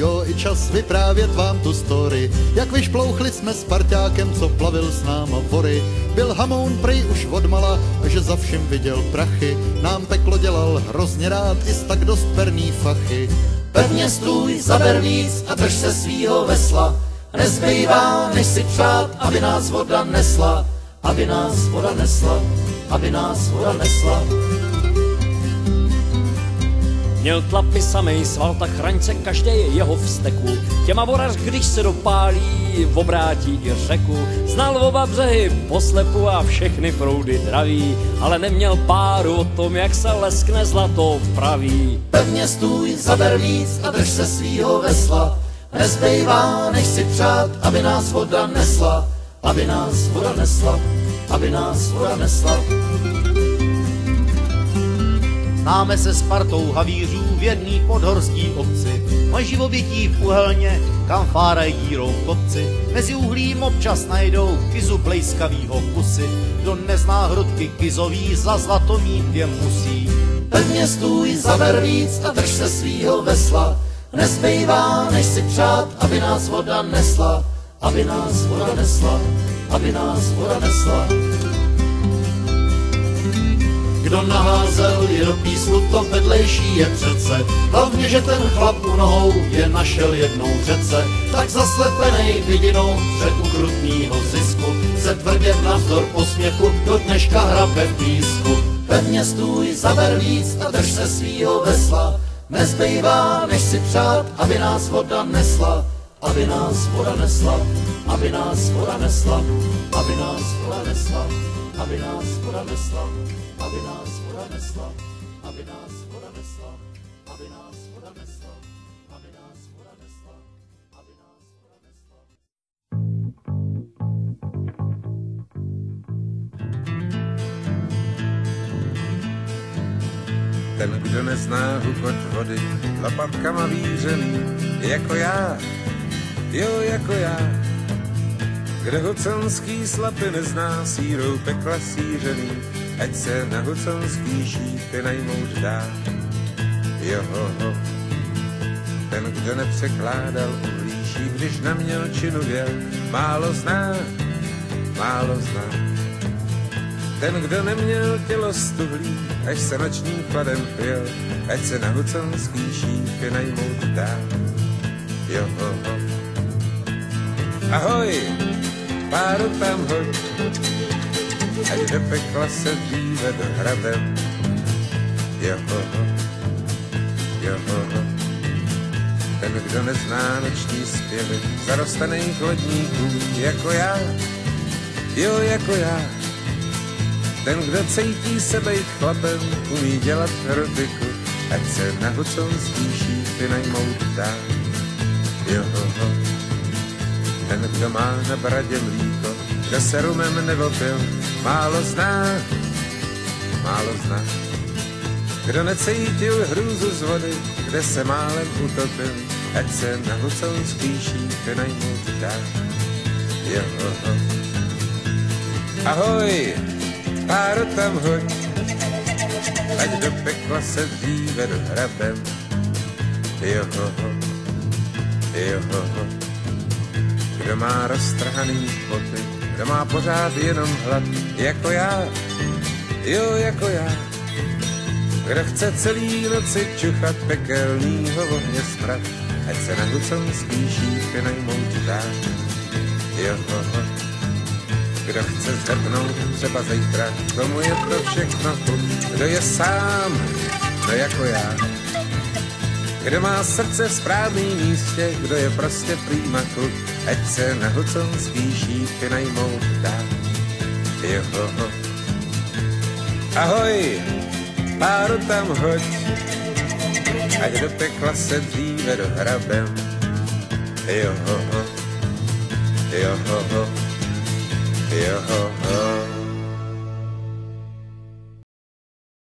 jo, i čas vyprávět vám tu story, jak vyšplouchli jsme s parťákem, co plavil s náma vory. Byl hamoun prej už odmala, a že za všem viděl prachy, nám peklo dělal hrozně rád i s tak dost perný fachy. Pevně stůj, zaber víc a drž se svýho vesla, nezbývá, než si přát, aby nás voda nesla, aby nás voda nesla, aby nás voda nesla. Měl tlapy samej sval, tak chraňce každé jeho vzteku. Těma vorař, když se dopálí, obrátí i řeku. Znal oba břehy poslepu a všechny proudy draví, ale neměl páru o tom, jak se leskne zlato praví. Pevně stůj, zaber víc a drž se svýho vesla, nezbývá, než si přát, aby nás voda nesla, aby nás voda nesla, aby nás voda nesla. Známe se s partou havířů v jedný podhorský obci. Moje živobytí v uhelně, kam fárají dírou v kopci. Mezi uhlím občas najdou kizu plejskavýho kusy. Kdo nezná hrudky kizový, za zlato mít je musí. Pevně stůj, zaber víc a drž se svýho vesla, nezbývá, než si přát, aby nás voda nesla, aby nás voda nesla, aby nás voda nesla. Kdo naházel je do písmu, to vedlejší je přece. Hlavně, že ten chlap u nohou je našel jednou řece. Tak zaslepenej vidinou před ukrutnýho zisku se tvrdě navzdor posměchu do dneška hrabe v písku. Pevně stůj, zaber víc a drž se svýho vesla, nezbývá, než si přát, aby nás voda nesla, aby nás voda nesla, aby nás voda nesla, aby nás voda nesla, aby nás voda nesla, aby nás voda nesla, aby nás voda nesla, aby nás voda nesla, aby nás voda nesla, aby nás voda nesla. Ten, kdo nezná hukot vody, lopatkama vířený, jako já, jo, jako já. Kdo huconský slapy nezná, sírou pekla sířený, ať se na huconský šípy najmout dá. Johoho. Ten, kdo nepřekládal uhlíší, když na mělčinu věl, málo zná, málo zná. Ten, kdo neměl tělo stuhlý, až se nočním chladem pil, ať se na huconský šípy najmout dá. Johoho. Ahoj, páru tam hoď, ať do pekla se dříve dohrabem. Johoho, johoho. Ten, kdo nezná noční zpěvy zarostaných lodníků, jako já, jo, jako já. Ten, kdo cítí se bejt chlapem, umí dělat erotiku, ať se na huconský šípy najmout dá. Johoho. Ten, kdo má na bradě mlíko, kdo se rumem nevopil, málo zná, málo zná. Kdo necítil hrůzu z vody, kde se málem utopil, ať se na huconský šípy najmout dá. Johoho. Ahoj, páro tam hoď, ať do pekla se dříve dohrabem. Johoho, johoho. Kdo má roztrhaný boty, kdo má pořád jenom hlad, jako já, jo, jako já. Kdo chce celý noci čuchat pekelnýho ohně smrad, ať se na huconský šípy najmout dá. Johoho. Kdo chce zhrnout třeba zítra, komu je to všechno chuť, kdo je sám, no jako já. Kdo má srdce v správném místě, kdo je prostě prýma kluk, ať se na huconský šípy najmout dá. Johoho. Ahoj, páru tam hoď, ať do pekla se dříve dohrabem. Johoho, johoho, johoho.